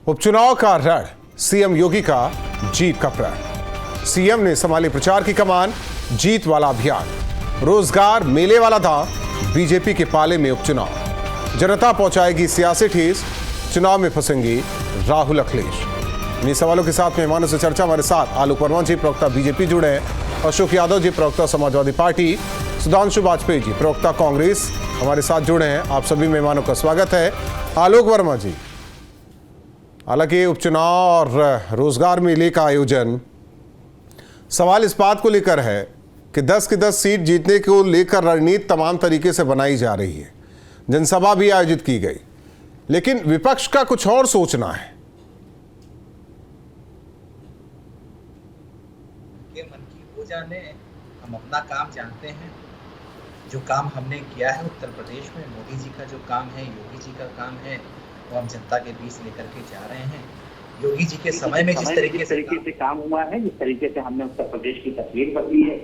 उपचुनाव का रण, सीएम योगी का जीत का प्रण। सीएम ने संभाली प्रचार की कमान, जीत वाला अभियान, रोजगार मेले वाला था बीजेपी के पाले में उपचुनाव। जनता पहुंचाएगी सियासी ठेस, चुनाव में फंसेंगे राहुल अखिलेश। इन्हीं सवालों के साथ मेहमानों से चर्चा हमारे साथ आलोक वर्मा जी प्रवक्ता बीजेपी जुड़े हैं, अशोक यादव जी प्रवक्ता समाजवादी पार्टी, सुधांशु वाजपेयी जी प्रवक्ता कांग्रेस हमारे साथ जुड़े हैं। आप सभी मेहमानों का स्वागत है। आलोक वर्मा जी, हालांकि उपचुनाव और रोजगार मेले का आयोजन, सवाल इस बात को लेकर है कि 10 की 10 सीट जीतने को लेकर रणनीति तमाम तरीके से बनाई जा रही है। जनसभा भी आयोजित की गई, लेकिन विपक्ष का कुछ और सोचना है। मन की हो जाने, हम अपना काम जानते हैं। जो काम हमने किया है उत्तर प्रदेश में, मोदी जी का जो काम है, योगी जी का काम है, वो हम जनता के बीच लेकर के जा रहे हैं। योगी जी के समय में जिस तरीके से काम हुआ है, जिस तरीके से हमने उत्तर प्रदेश की तस्वीर बदली है,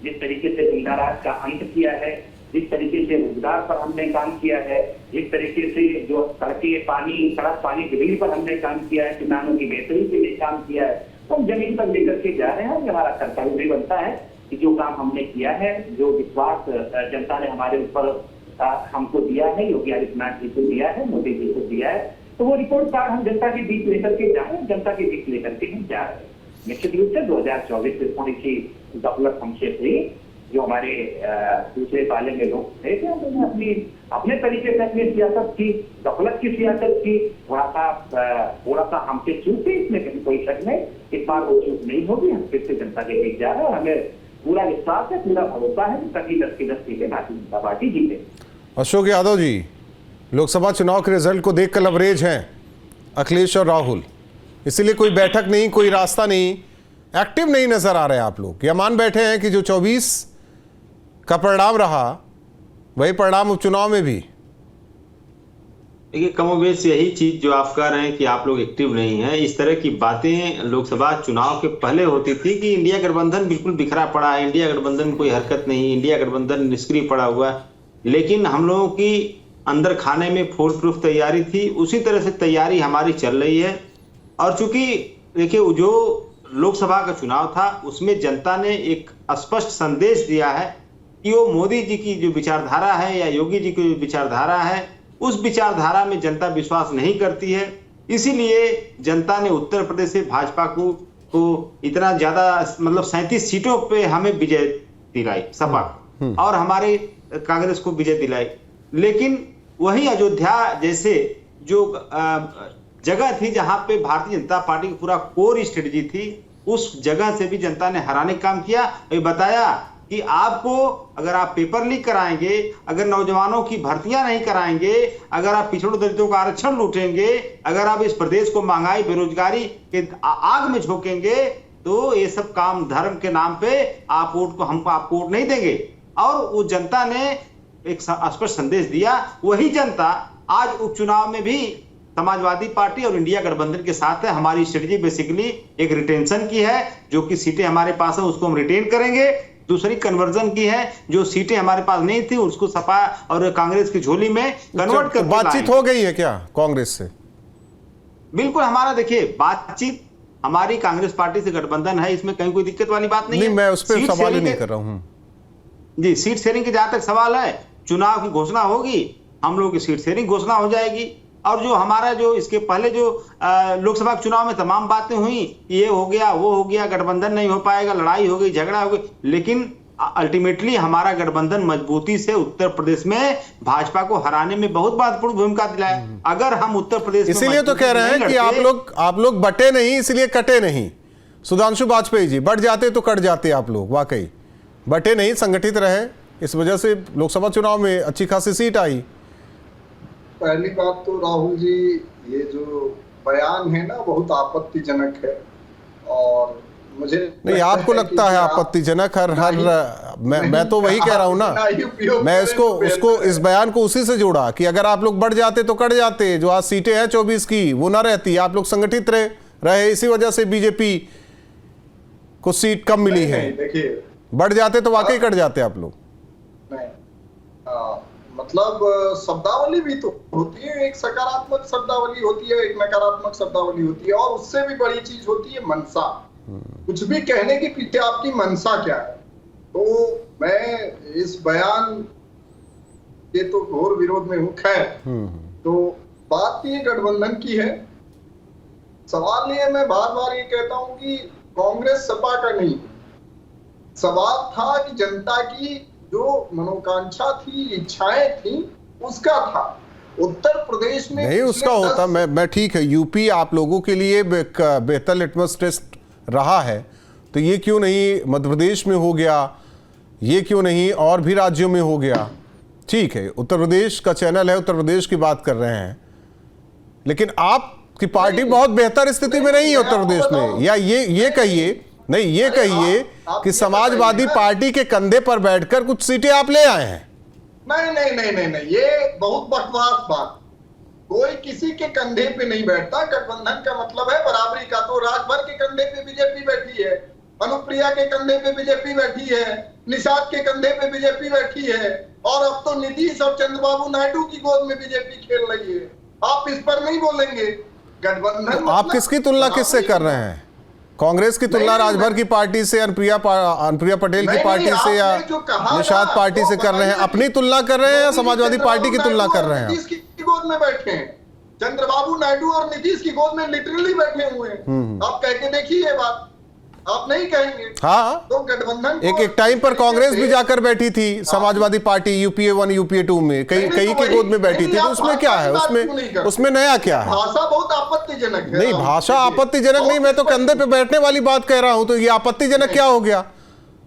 जिस तरीके से गुंडाराज का अंत किया है, जिस तरीके से रोजगार पर हमने काम किया है, जिस तरीके से जो सड़क पानी बिजली पर हमने काम किया है, किसानों की बेहतरी के लिए काम किया है, तो हम जमीन पर लेकर के जा रहे हैं। ये हमारा कर्तव्य भी बनता है कि जो काम हमने किया है, जो विश्वास जनता ने हमारे ऊपर हमको दिया है, योगी आदित्यनाथ जी को दिया है, मोदी जी को दिया है, तो वो रिपोर्ट कार्ड हम जनता के बीच लेकर के जा रहे हैं, जनता के बीच लेकर के हम जा रहे हैं। निश्चित रूप से 2024 में थोड़ी सी गफलत हमसे हुई, जो हमारे दूसरे पाले में लोग थे, उन्होंने अपने तरीके से अपनी सियासत की, गफलत की सियासत की, थोड़ा सा हमसे चूक थी, इसमें कहीं कोई शक नहीं। इस बार वो चूक नहीं होगी, हम फिर से जनता के बीच जा रहे हैं और हमें पूरा विश्वास है, पूरा भरोसा है कि सभी 10 की 10 सीटें भारतीय जनता पार्टी जीते। अशोक यादव जी, लोकसभा चुनाव के रिजल्ट को देखकर लवरेज हैं अखिलेश और राहुल, इसीलिए कोई बैठक नहीं, कोई रास्ता नहीं, एक्टिव नहीं नजर आ रहे हैं आप लोग। या मान बैठे हैं कि जो 24 का परिणाम रहा वही परिणाम उपचुनाव में भी। देखिए, कमोबेश यही चीज जो आप कह रहे हैं कि आप लोग एक्टिव नहीं हैं, इस तरह की बातें लोकसभा चुनाव के पहले होती थी कि इंडिया गठबंधन बिल्कुल बिखरा पड़ा है, इंडिया गठबंधन में कोई हरकत नहीं, इंडिया गठबंधन निष्क्रिय पड़ा हुआ है। लेकिन हम लोगों की अंदर खाने में फोल प्रूफ तैयारी थी, उसी तरह से तैयारी हमारी चल रही है। और चूंकि देखिए, जो लोकसभा का चुनाव था उसमें जनता ने एक स्पष्ट संदेश दिया है कि वो मोदी जी की जो विचारधारा है या योगी जी की जो विचारधारा है, उस विचारधारा में जनता विश्वास नहीं करती है। इसीलिए जनता ने उत्तर प्रदेश से भाजपा को इतना ज्यादा, मतलब 37 सीटों पे हमें विजय दिलाई, सपा, और हमारे कांग्रेस को विजय दिलाई। लेकिन वही अयोध्या जैसे जो जगह थी जहां पे भारतीय जनता पार्टी की पूरा कोर स्ट्रेटजी थी, उस जगह से भी जनता ने हराने का काम किया। ये बताया कि आपको, अगर आप पेपर लीक कराएंगे, अगर नौजवानों की भर्तियां नहीं कराएंगे, अगर आप पिछड़ों दलितों का आरक्षण लूटेंगे, अगर आप इस प्रदेश को महंगाई बेरोजगारी के आग में झोंकेंगे, तो ये सब काम धर्म के नाम पे आप वोट नहीं देंगे। और वो जनता ने एक स्पष्ट संदेश दिया। वही जनता आज उपचुनाव में भी समाजवादी पार्टी और इंडिया गठबंधन के साथ है। हमारी स्ट्रेटजी बेसिकली एक रिटेंशन की है, जो कि सीटें हमारे पास है उसको हम रिटेन करेंगे। दूसरी कन्वर्जन की है, जो सीटें हमारे पास नहीं थी उसको सपा और कांग्रेस की झोली में कन्वर्ट कर। बातचीत हो गई है क्या कांग्रेस से? बिल्कुल, हमारा देखिए बातचीत हमारी कांग्रेस पार्टी से गठबंधन है, इसमें कहीं कोई दिक्कत वाली बात नहीं है। मैं उस पर सवाल ही नहीं कर रहा हूं जी। सीट शेयरिंग के जहां तक सवाल है, चुनाव की घोषणा होगी, हम लोगों की सीट शेयरिंग घोषणा हो जाएगी। और जो हमारा जो इसके पहले जो लोकसभा चुनाव में तमाम बातें हुई, ये हो गया, वो हो गया, गठबंधन नहीं हो पाएगा, लड़ाई हो गई, झगड़ा हो गई, लेकिन अल्टीमेटली हमारा गठबंधन मजबूती से उत्तर प्रदेश में भाजपा को हराने में बहुत महत्वपूर्ण भूमिका दिलाया। अगर हम उत्तर प्रदेश, इसीलिए तो कह रहे हैं कि आप लोग बटे नहीं, इसलिए कटे नहीं। सुधांशु वाजपेयी जी, बढ़ जाते तो कट जाते आप लोग, वाकई बटे नहीं, संगठित रहे, इस वजह से लोकसभा चुनाव में अच्छी खासी सीट आई। पहली बात तो राहुल जी, ये जो बयान है ना बहुत आपत्तिजनक है, और मुझे नहीं, आपको लगता है आपत्तिजनक? मैं तो वही कह रहा हूं ना, मैं उसको इस बयान को उसी से जोड़ा कि अगर आप लोग बढ़ जाते तो कट जाते, जो आज सीटें हैं 24 की वो ना रहती, आप लोग संगठित रहे, इसी वजह से बीजेपी को सीट कम मिली है। देखिए, बढ़ जाते तो वाकई कट जाते आप लोग। नहीं, मतलब शब्दावली भी तो होती है, एक सकारात्मक शब्दावली होती है, एक नकारात्मक शब्दावली होती है, और उससे भी बड़ी चीज होती है मनसा। कुछ भी कहने के पीछे आपकी मनसा क्या है। तो मैं इस बयान के तो घोर विरोध में हूं। खैर, तो बात ये गठबंधन की है। सवाल ये, मैं बार बार ये कहता हूं कि कांग्रेस सपा का नहीं, सवाल था कि जनता की जो मनोकांक्षा थी, इच्छाएं थी, उसका था। उत्तर प्रदेश में नहीं उसका होता, मैं ठीक है, यूपी आप लोगों के लिए बेहतर लिटमस टेस्ट रहा है, तो ये क्यों नहीं मध्य प्रदेश में हो गया, ये क्यों नहीं और भी राज्यों में हो गया। ठीक है, उत्तर प्रदेश का चैनल है, उत्तर प्रदेश की बात कर रहे हैं, लेकिन आपकी पार्टी बहुत बेहतर स्थिति में नहीं है उत्तर प्रदेश में। या ये कहिए, नहीं ये कहिए कि समाजवादी पार्टी के कंधे पर बैठकर कुछ सीटें आप ले आए हैं। नहीं, ये बहुत बकवास बात। कोई किसी के कंधे पे नहीं बैठता। गठबंधन का मतलब है बराबरी का। तो राजभर के कंधे पे बीजेपी बैठी है, अनुप्रिया के कंधे पे बीजेपी बैठी है, निषाद के कंधे पे बीजेपी बैठी है, और अब तो नीतीश और चंद्रबाबू नायडू की गोद में बीजेपी खेल रही है। आप इस पर नहीं बोलेंगे। गठबंधन तो आप किसकी तुलना किससे कर रहे हैं? कांग्रेस की तुलना राजभर की पार्टी से, अनुप्रिया पटेल की पार्टी से, या निषाद पार्टी से कर रहे हैं? अपनी तुलना कर रहे हैं या समाजवादी पार्टी की तुलना कर रहे हैं? नीतीश की गोद में बैठे हैं, चंद्रबाबू नायडू और नीतीश की गोद में लिटरली बैठे हुए हैं। आप कह के देखिए ये बात, आप नहीं कहेंगे। हाँ, तो गठबंधन एक टाइम पर कांग्रेस भी जाकर बैठी थी, समाजवादी पार्टी यूपीए 1 यूपीए 2 में कई की गोद में बैठी थी। तो उसमें क्या है, उसमें नया क्या है? भाषा बहुत आपत्तिजनक है। नहीं, भाषा आपत्तिजनक नहीं, मैं तो कंधे पे बैठने वाली बात कह रहा हूं। तो ये आपत्तिजनक क्या हो गया?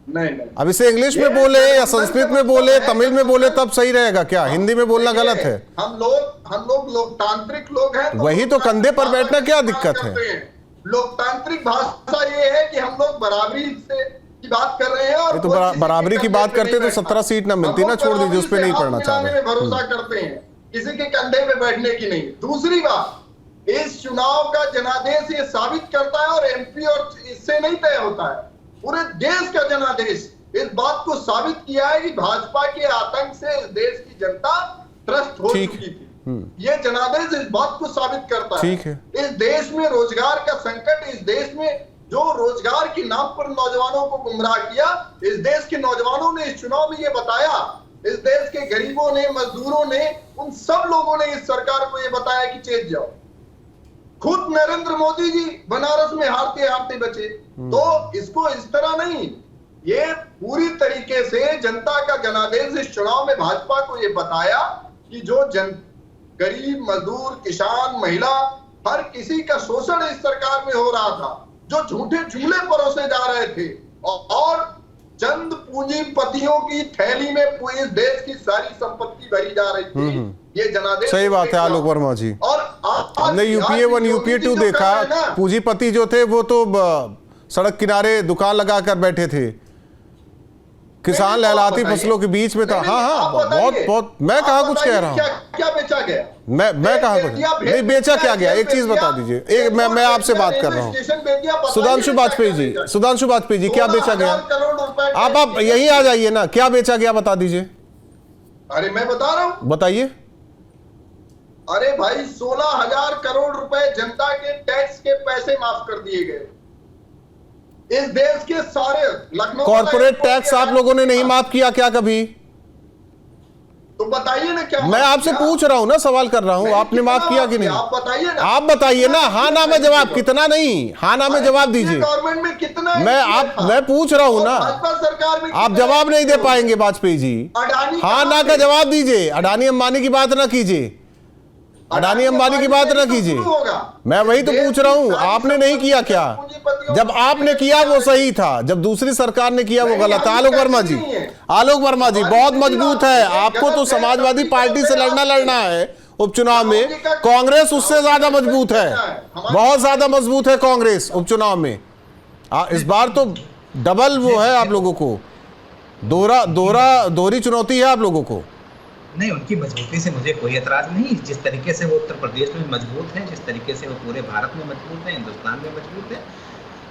नहीं, अब इसे इंग्लिश में बोले या संस्कृत में बोले, तमिल में बोले, तब सही रहेगा क्या? हिंदी में बोलना गलत है? हम लोग लोकतांत्रिक लोग हैं। वही तो, कंधे पर बैठना क्या दिक्कत है? लोकतांत्रिक भाषा ये है कि हम लोग बराबरी से की बात कर रहे हैं, और तो बराबरी की बात करते तो 17 सीट ना मिलती ना, छोड़ दीजिए, उस पर नहीं पढ़ना चाह रहे। भरोसा करते हैं, किसी के कंधे पे बैठने की नहीं। दूसरी बात, इस चुनाव का जनादेश ये साबित करता है, और एमपी और इससे नहीं तय होता है, पूरे देश का जनादेश इस बात को साबित किया है कि भाजपा के आतंक से इस देश की जनता त्रस्त हो चुकी थी। ये जनादेश इस बात को साबित करता है। इस देश में रोजगार का संकट, इस देश में जो रोजगार के नाम पर नौजवानों को गुमराह किया, इस देश के नौजवानों ने इस चुनाव में ये बताया, इस देश के गरीबों ने, मजदूरों ने, उन सब लोगों ने इस सरकार को ये बताया कि चेत जाओ। खुद नरेंद्र मोदी जी बनारस में हारते हारते बचे। तो इसको इस तरह नहीं, ये पूरी तरीके से जनता का जनादेश इस चुनाव में भाजपा को ये बताया कि जो गरीब, मजदूर, किसान, महिला, हर किसी का शोषण इस सरकार में हो रहा था, जो झूठे झूले परोसे जा रहे थे, और चंद पूंजीपतियों की थैली में इस देश की सारी संपत्ति भरी जा रही थी। ये जनादेश सही बात है आलोक वर्मा जी। और हमने यूपीए 1 यूपीए 2 देखा, पूंजीपति जो थे वो तो सड़क किनारे दुकान लगाकर बैठे थे, किसान लहलाती फसलों के बीच में था। हाँ, बहुत मैं कहा कुछ कह रहा हूँ, क्या बेचा गया? मैं कहा कुछ नहीं, बेचा क्या गया? एक चीज बता दीजिए, एक मैं आपसे बात कर रहा हूँ। सुधांशु वाजपेयी जी, क्या बेचा गया? आप यही आ जाइए ना, क्या बेचा गया बता दीजिए। अरे मैं बता रहा हूँ, बताइए। अरे भाई, 16,000 करोड़ रुपए जनता के टैक्स के पैसे माफ कर दिए गए। इस देश के सारे लखनऊ कॉर्पोरेट टैक्स आप लोगों ने नहीं माफ किया क्या कभी? तो बताइए ना क्या। मैं आपसे पूछ रहा हूं ना, सवाल कर रहा हूं, आपने माफ किया कि नहीं? आप बताइए ना। आप बताइए ना, हाँ ना में जवाब, कितना नहीं, हाँ ना में जवाब दीजिए। गवर्नमेंट में कितना? मैं पूछ रहा हूं ना, सरकार में आप जवाब नहीं दे पाएंगे वाजपेयी जी। हाँ ना का जवाब दीजिए। अडानी अंबानी की बात ना कीजिए, अडानी अंबानी की बात ना कीजिए। मैं वही तो पूछ रहा हूं, आपने नहीं किया क्या? जब आपने किया वो सही था, जब दूसरी सरकार ने किया वो गलत है। आलोक वर्मा जी बहुत मजबूत है। आपको तो समाजवादी पार्टी से लड़ना है उपचुनाव में, कांग्रेस उससे ज्यादा मजबूत है, बहुत ज्यादा मजबूत है कांग्रेस उपचुनाव में। इस बार तो डबल वो है आप लोगों को, दोहरी चुनौती है आप लोगों को। नहीं, उनकी मजबूती से मुझे कोई एतराज नहीं। जिस तरीके से वो उत्तर प्रदेश में मजबूत है, जिस तरीके से वो पूरे भारत में मजबूत है, हिंदुस्तान में मजबूत है,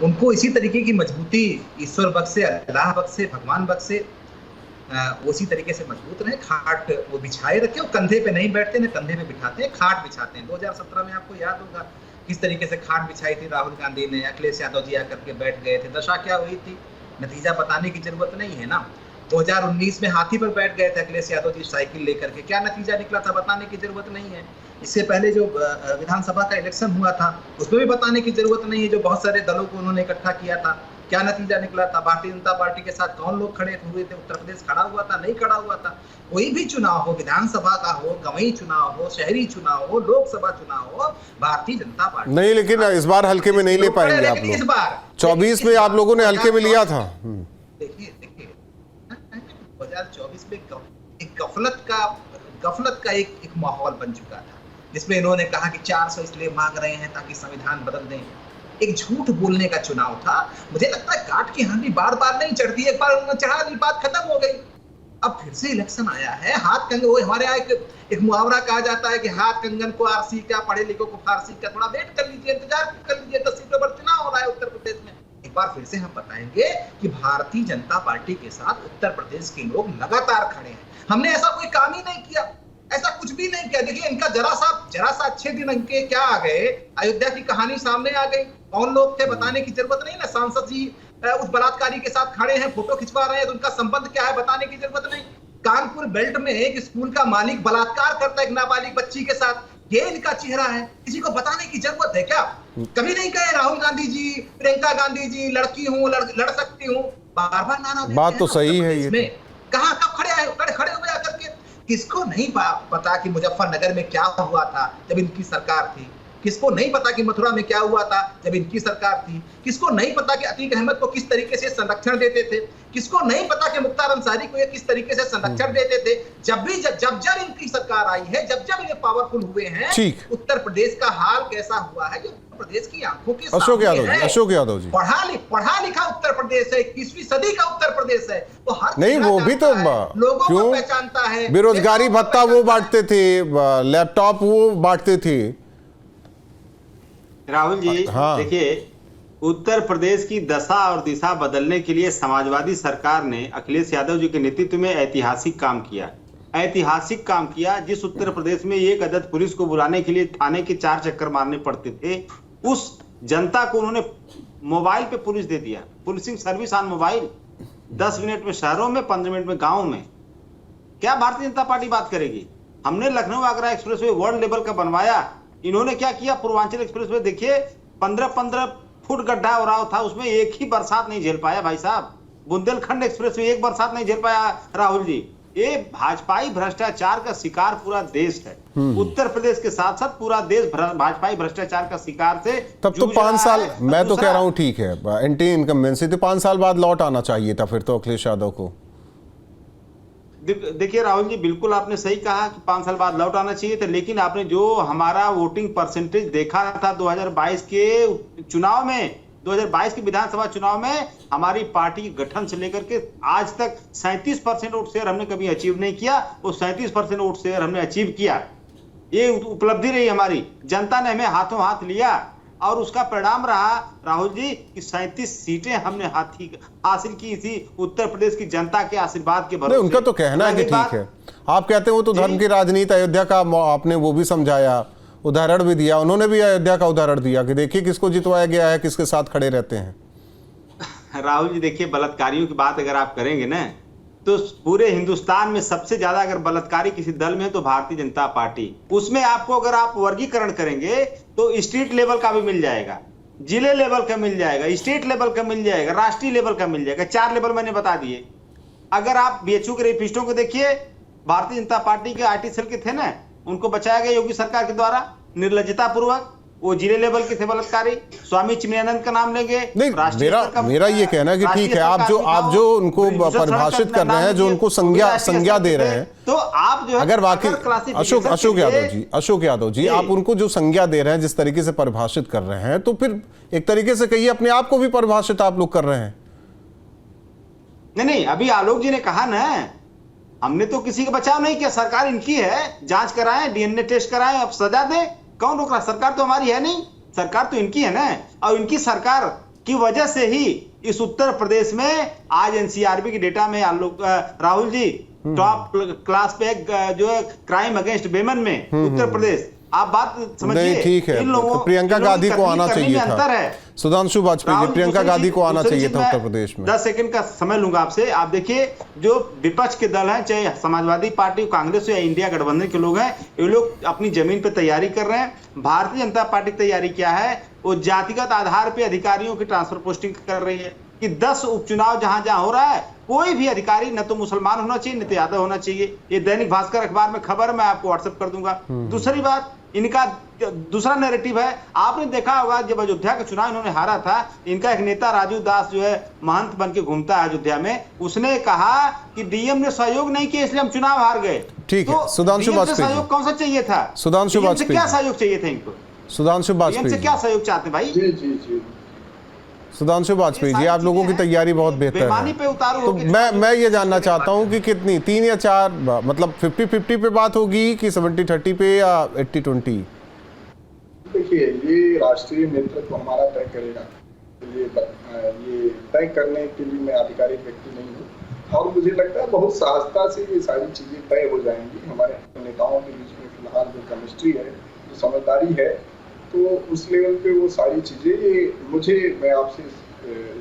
उनको इसी तरीके की मजबूती ईश्वर बख्शे, अल्लाह बख्शे, भगवान बख्शे। उसी तरीके से मजबूत रहे, खाट वो बिछाए रखे, वो कंधे पे नहीं बैठते ना कंधे पे बिठाते हैं, खाट बिछाते हैं। 2017 में आपको याद होगा किस तरीके से खाट बिछाई थी राहुल गांधी ने, अखिलेश यादव जी आकर के बैठ गए थे, दशा क्या हुई थी नतीजा बताने की जरूरत नहीं है ना। 2019 में हाथी पर बैठ गए थे अखिलेश यादव जी साइकिल लेकर के, क्या नतीजा निकला था बताने की जरूरत नहीं है। इससे पहले जो विधानसभा का इलेक्शन हुआ था उसमें भी बताने की जरूरत नहीं है, जो बहुत सारे दलों को उन्होंने इकट्ठा किया था, क्या नतीजा निकला था। भारतीय जनता पार्टी के साथ कौन लोग खड़े हुए थे, उत्तर प्रदेश खड़ा हुआ था, नहीं खड़ा हुआ था। कोई भी चुनाव हो, विधानसभा का हो, गवई चुनाव हो, शहरी चुनाव हो, लोकसभा चुनाव हो, भारतीय जनता पार्टी नहीं, लेकिन इस बार हल्के में नहीं ले पाएंगे आप लोग। इस बार 24 में आप लोगों ने हल्के में लिया था। देखिए 2024 में एक गफलत का एक माहौल बन चुका था, जिसमें इन्होंने कहा कि 400 इसलिए मांग रहे हैं ताकि संविधान बदल दें। एक झूठ बोलने का चुनाव था। मुझे लगता है काट की हांडी बार बार नहीं चढ़ती, एक बार उन्होंने चढ़ा दी, बात खत्म हो गई। अब फिर से इलेक्शन आया है, हाथ कंगन, वो हमारे यहाँ एक मुहावरा कहा जाता है कि हाथ कंगन को आरसी क्या, पढ़े लिखों को फारसी क्या। थोड़ा वेट कर लीजिए, इंतजार कर लीजिए, 10 सीटों पर चुनाव हो रहा है उत्तर प्रदेश में। एक बार फिर से हम बताएंगे कि भारतीय जनता पार्टी के साथ उत्तर प्रदेश के लोग लगातार खड़े हैं। हमने ऐसा कोई काम ही नहीं किया, ऐसा कुछ भी नहीं किया। देखिए इनका जरा सा अच्छे दिन इनके क्या आ गए, अयोध्या की कहानी सामने आ गई। कौन लोग थे बताने की जरूरत नहीं ना। सांसद जी उस बलात्कारी के साथ खड़े हैं, फोटो खिंचवा रहे हैं, तो उनका संबंध क्या है बताने की जरूरत नहीं। कानपुर बेल्ट में एक स्कूल का मालिक बलात्कार करता है एक नाबालिग बच्ची के साथ, ये इनका चेहरा है। किसी को बताने की जरूरत है क्या? कभी नहीं कहे राहुल गांधी जी, प्रियंका गांधी जी लड़की हूँ, लड़ सकती हूँ, बार बार नारा देते बात तो सही है ये। कहाँ कब खड़े हुए आकर के। किसको नहीं पता कि मुजफ्फरनगर में क्या हुआ था जब इनकी सरकार थी? किसको नहीं पता कि मथुरा में क्या हुआ था जब इनकी सरकार थी? किसको नहीं पता कि अतीक अहमद को किस तरीके से संरक्षण देते थे? किसको नहीं पता कि मुख्तार अंसारी को ये किस तरीके से संरक्षण देते थे? जब इनकी सरकार आई है, जब ये पावरफुल हुए हैं, उत्तर प्रदेश का हाल कैसा हुआ है, उत्तर प्रदेश की आंखों के सामने है। अशोक यादव जी पढ़ा लिखा उत्तर प्रदेश है, 21वीं सदी का उत्तर प्रदेश है। तो हर नहीं, वो भी तो लोगों को पहचानता है। बेरोजगारी भत्ता वो बांटते थे, लैपटॉप वो बांटते थे। राहुल जी हाँ। देखिए, उत्तर प्रदेश की दशा और दिशा बदलने के लिए समाजवादी सरकार ने अखिलेश यादव जी के नेतृत्व में ऐतिहासिक काम किया। जिस उत्तर प्रदेश में एक अदद पुलिस को बुलाने के लिए थाने के 4 चक्कर मारने पड़ते थे, उस जनता को उन्होंने मोबाइल पे पुलिस दे दिया, policing service on mobile. 10 minute में शहरों में, 15 मिनट में गाँव में। क्या भारतीय जनता पार्टी बात करेगी? हमने Lucknow Agra express way world level का बनवाया। इन्होंने क्या किया? पूर्वांचल एक्सप्रेस वे देखिए 15-15 फुट गड्ढा हो रहा था, उसमें एक ही बरसात नहीं झेल पाया भाई साहब। बुंदेलखंड एक्सप्रेस वे एक बरसात नहीं झेल पाया राहुल जी। ये भाजपाई भ्रष्टाचार का शिकार पूरा देश है। उत्तर प्रदेश के साथ साथ पूरा देश भाजपाई भ्रष्टाचार का शिकार से तब तो 5 साल, मैं तो कह रहा हूँ ठीक है, एंटी इनकम्बेंसी तो 5 साल बाद लौट आना चाहिए था फिर तो अखिलेश यादव को। देखिए राहुल जी, बिल्कुल आपने सही कहा कि 5 साल बाद लौट आना चाहिए था, लेकिन आपने जो हमारा वोटिंग परसेंटेज देखा था 2022 के चुनाव में, 2022 के विधानसभा चुनाव में हमारी पार्टी गठन से लेकर के आज तक 37% वोट शेयर हमने कभी अचीव नहीं किया। वो 37% वोट शेयर हमने अचीव किया, ये उपलब्धि रही हमारी। जनता ने हमें हाथों हाथ लिया और उसका परिणाम रहा राहुल जी कि 37 सीटें हमने हासिल की थी उत्तर प्रदेश की जनता के आशीर्वाद के भरोसे। उनका तो कहना है कि ठीक है, आप कहते हैं वो तो धर्म की राजनीति, अयोध्या का आपने वो भी समझाया, उदाहरण भी दिया, उन्होंने भी अयोध्या का उदाहरण दिया कि देखिए किसको जितवाया गया है, किसके साथ खड़े रहते हैं। राहुल जी देखिए, बलात्कारियों की बात अगर आप करेंगे ना, तो पूरे हिंदुस्तान में सबसे ज्यादा अगर बलात्कारी किसी दल में है तो भारतीय जनता पार्टी। उसमें आपको अगर आप वर्गीकरण करेंगे तो स्टेट लेवल का भी मिल जाएगा, जिले लेवल का मिल जाएगा, स्टेट लेवल का मिल जाएगा, राष्ट्रीय लेवल का मिल जाएगा। 4 लेवल मैंने बता दिए। अगर आप बीएचयू के रेपिस्टों को देखिए, भारतीय जनता पार्टी के आईटी सेल के थे ना, उनको बचाया गया योगी सरकार के द्वारा निर्लज्जता पूर्वक। वो जिले लेवल के थे बलात्कारी। स्वामी चिन्मयानंद का नाम लेंगे। नहीं, मेरा ये कहना है कि ठीक है, आप जो उनको परिभाषित कर रहे हैं, जो उनको संज्ञा दे रहे हैं, तो आप जो अगर वाकई अशोक यादव जी आप उनको जो संज्ञा दे रहे हैं, जिस तरीके से परिभाषित कर रहे हैं, तो फिर एक तरीके से कहिए अपने आप को भी परिभाषित आप लोग कर रहे हैं। नहीं, अभी आलोक जी ने कहा ना, हमने तो किसी का बचाव नहीं किया, सरकार इनकी है, जांच कराएं, डीएनए टेस्ट कराएं, अब सजा दे। कौन रोक रहा? सरकार तो हमारी है नहीं, सरकार तो इनकी है ना। और इनकी सरकार की वजह से ही इस उत्तर प्रदेश में आज एनसीआरबी के डेटा में राहुल जी टॉप क्लास पे जो है क्राइम अगेंस्ट वेमेन में उत्तर प्रदेश। आप बात समझिए। नहीं ठीक है, तो प्रियंका गांधी को आना चाहिए था। सुधांशु वाजपेयी जी, प्रियंका गांधी को आना चाहिए था उत्तर प्रदेश में। 10 सेकंड का समय लूंगा आपसे। आप देखिए जो विपक्ष के दल हैं, चाहे समाजवादी पार्टी, कांग्रेस या इंडिया गठबंधन के लोग हैं, ये लोग अपनी जमीन पे तैयारी कर रहे हैं। भारतीय जनता पार्टी की तैयारी क्या है, वो जातिगत आधार पे अधिकारियों की ट्रांसफर पोस्टिंग कर रही है कि 10 उपचुनाव जहां जहां हो रहा है, कोई भी अधिकारी न तो मुसलमान होना चाहिए न तो यादव होना चाहिए। ये दैनिक भास्कर अखबार में खबर, मैं आपको व्हाट्सएप कर दूंगा। दूसरी बात, इनका दूसरा नैरेटिव है, आपने देखा होगा जब अयोध्या का चुनाव इन्होंने हारा था, इनका एक नेता राजू दास जो है महंत बन के घूमता है अयोध्या में, उसने कहा कि डीएम ने सहयोग नहीं किया इसलिए हम चुनाव हार गए। ठीक है, सुधांशु वाजपेयी सहयोग कौन सा चाहिए था? सुधांशु वाजपेयी क्या सहयोग चाहिए था इनको? सुधांशु वाजपेयी से क्या सहयोग चाहते भाई? जी जी जी सुधांशु वाजपेयी जी, आप लोगों की तैयारी बहुत बेहतर है। तो मैं ये जानना चाहता हूं कि कितनी, 3 या 4, मतलब 50-50 पे बात होगी कि 70-30 पे या 80-20? देखिए, ये राष्ट्रीय नेतृत्व हमारा तय करेगा। ये तय करने के लिए मैं आधिकारिक व्यक्ति नहीं हूँ, और मुझे लगता है बहुत सहजता से ये सारी चीजें तय हो जाएंगी। हमारे नेताओं के बीच में फिलहाल जो केमिस्ट्री है, जो समझदारी है, तो उस लेवल पे वो सारी चीजें, ये मैं आपसे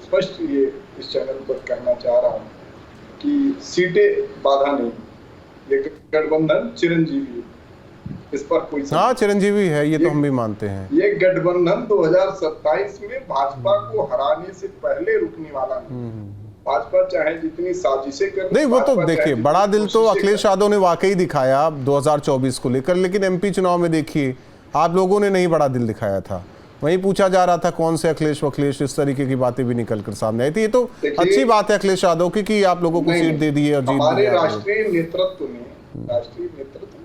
स्पष्ट ये इस चैनल पर कहना चाह रहा हूँ कि सीटें बाधा नहीं, ये गठबंधन चिरंजीवी, इस पर कोई हाँ चिरंजीवी है, ये तो हम भी मानते हैं। ये गठबंधन 2027 में भाजपा को हराने से पहले रुकने वाला नहीं। भाजपा चाहे जितनी साजिशें कर, नहीं वो तो देखिए, बड़ा दिल तो अखिलेश यादव ने वाकई दिखाया 2024 को लेकर, लेकिन एमपी चुनाव में देखिए आप लोगों ने नहीं बड़ा दिल दिखाया था। वहीं पूछा जा रहा था कौन से अखिलेश, इस तरीके की बातें भी निकल कर सामने आई थी। ये तो अच्छी बात है अखिलेश यादव की कि आप लोगों को सीट दे दी है और जीत हमारे राष्ट्रीय नेतृत्व ने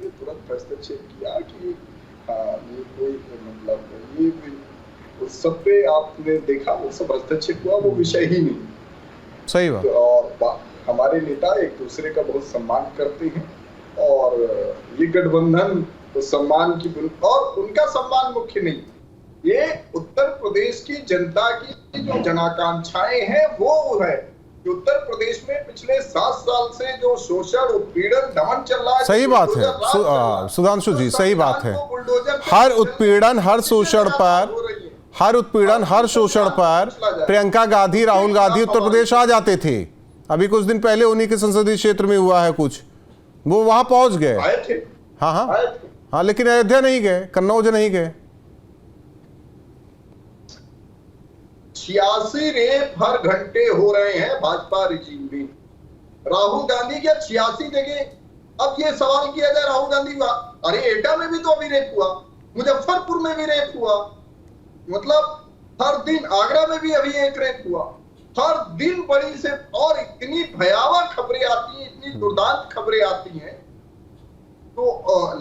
तुरंत हस्तक्षेप किया कि ये कोई मतलब ये उस सब पे आपने देखा, वो सब हस्तक्षेप हुआ, वो विषय ही नहीं। सही बात। और हमारे नेता एक दूसरे का बहुत सम्मान करते हैं, और ये गठबंधन तो सम्मान की, और उनका सम्मान मुख्य नहीं, ये उत्तर प्रदेश की जनता की जो जनाकांक्षाएं हैं वो है कि उत्तर प्रदेश में पिछले 7 साल से जो शोषण, उत्पीड़न, दमन चल रहा है। सही बात है सुधांशु जी, सही बात है। हर उत्पीड़न, हर शोषण पर प्रियंका गांधी, राहुल गांधी उत्तर प्रदेश आ जाते थे। अभी कुछ दिन पहले उन्हीं के संसदीय क्षेत्र में हुआ है कुछ, वो वहां पहुंच गए। हाँ, लेकिन अयोध्या नहीं गए, कन्नौज नहीं गए। 86 रेप हर घंटे हो रहे हैं भाजपा रिजीम में। राहुल गांधी क्या 86 जगह? अब ये सवाल किया जाए राहुल गांधी का, अरे एटा में भी तो अभी रेप हुआ, मुजफ्फरपुर में भी रेप हुआ, मतलब हर दिन, आगरा में भी अभी एक रेप हुआ, हर दिन बड़ी से, और इतनी भयावह खबरें आती हैं, इतनी दुर्दांत खबरें आती हैं। तो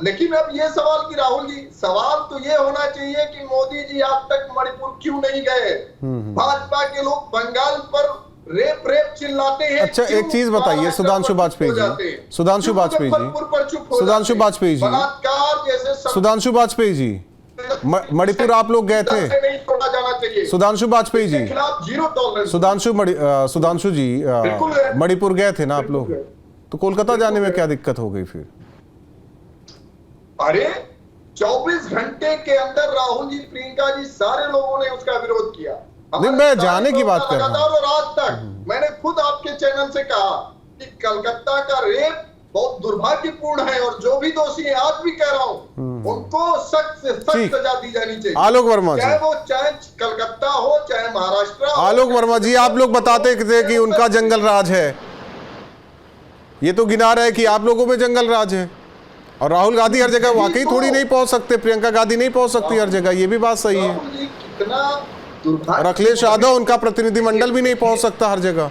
लेकिन अब ये सवाल कि राहुल जी, सवाल तो ये होना चाहिए कि मोदी जी आज तक मणिपुर क्यों नहीं गए? भाजपा के लोग बंगाल पर रेप चिल्लाते हैं। अच्छा, एक चीज बताइए सुधांशु वाजपेयी जी, मणिपुर आप लोग गए थे? सुधांशु जी मणिपुर गए थे ना आप लोग? तो कोलकाता जाने में क्या दिक्कत हो गई फिर? अरे 24 घंटे के अंदर राहुल जी, प्रियंका जी, सारे लोगों ने उसका विरोध किया। नहीं, मैं जाने की बात कर रहा हूं। और आज तक मैंने खुद आपके चैनल से कहा कि कलकत्ता का रेप बहुत दुर्भाग्यपूर्ण है, और जो भी दोषी है, आज भी कह रहा हूं, उनको सख्त से सख्त सजा दी जानी चाहिए। आलोक वर्मा जी, चाहे कलकत्ता हो, चाहे महाराष्ट्र। आलोक वर्मा जी, आप लोग बताते थे कि उनका जंगल राज है, ये तो गिना रहे कि आप लोगों में जंगल राज है। और राहुल गांधी हर जगह वाकई थोड़ी नहीं पहुंच सकते, प्रियंका गांधी नहीं पहच सकती हर जगह, ये भी बात सही है। और अखिलेश यादव, उनका प्रतिनिधिमंडल भी नहीं पहुंच सकता हर जगह।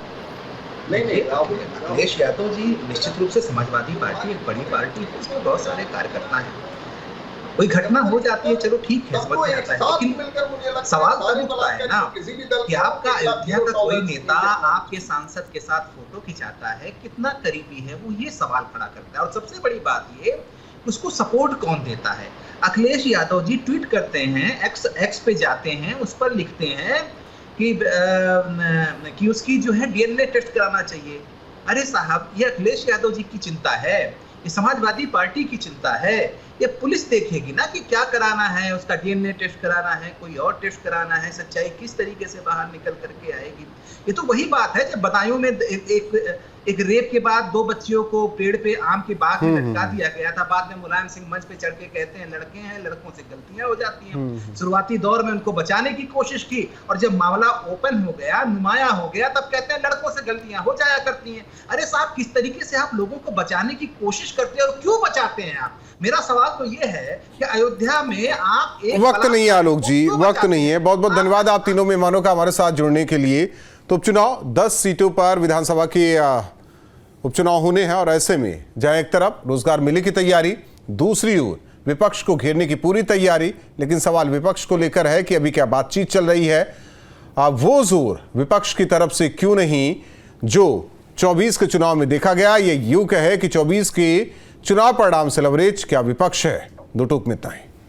नहीं, अखिलेश यादव जी निश्चित रूप से समाजवादी पार्टी एक बड़ी पार्टी है, उसमें बहुत सारे कार्यकर्ता हैं। कोई घटना हो जाती है, चलो ठीक है, समझ में आता है, लेकिन सवाल तब उठता है ना कि आपका अयोध्या का कोई नेता आपके सांसद के साथ फोटो खिंचाता है, कितना करीबी है वो, ये सवाल खड़ा करता है। और सबसे बड़ी बात ये, उसको सपोर्ट कौन देता है? अखिलेश यादव जी ट्वीट करते हैं, एक्स पे जाते हैं, उस पर लिखते हैं कि उसकी जो है डीएनए टेस्ट कराना चाहिए। अरे साहब, ये अखिलेश यादव जी की चिंता है, ये समाजवादी पार्टी की चिंता है। ये पुलिस देखेगी ना कि क्या कराना है, उसका डीएनए टेस्ट कराना है, कोई और टेस्ट कराना है, सच्चाई किस तरीके से बाहर निकल करके आएगी। ये तो वही बात है जब बदायूं में एक रेप के बाद 2 बच्चियों को पेड़ पे आम के बाग में लटका दिया गया था। बाद में मुलायम सिंह मंच पे चढ़ के कहते हैं लड़के हैं, लड़कों से गलतियां हो जाती हैं। शुरुआती दौर में उनको बचाने की कोशिश की और जब मामला ओपन हो गया, नुमाया हो गया, तब कहते हैं लड़कों से गलतियां हो जाया करती हैं। अरे साहब, किस तरीके से आप लोगों को बचाने की कोशिश करते हैं और क्यों बचाते हैं आप? मेरा सवाल तो ये है कि अयोध्या में आप वक्त नहीं है आलोक जी, वक्त नहीं है। बहुत बहुत धन्यवाद आप तीनों मेहमानों का हमारे साथ जुड़ने के लिए। तो उपचुनाव 10 सीटों पर विधानसभा के उपचुनाव होने हैं और ऐसे में जहां एक तरफ रोजगार मेले की तैयारी, दूसरी ओर विपक्ष को घेरने की पूरी तैयारी। लेकिन सवाल विपक्ष को लेकर है कि अभी क्या बातचीत चल रही है, वो जोर विपक्ष की तरफ से क्यों नहीं जो 24 के चुनाव में देखा गया। ये यूं कहे कि 24 के चुनाव परिणाम से लवरेज क्या विपक्ष है। दो टूक में इतना ही।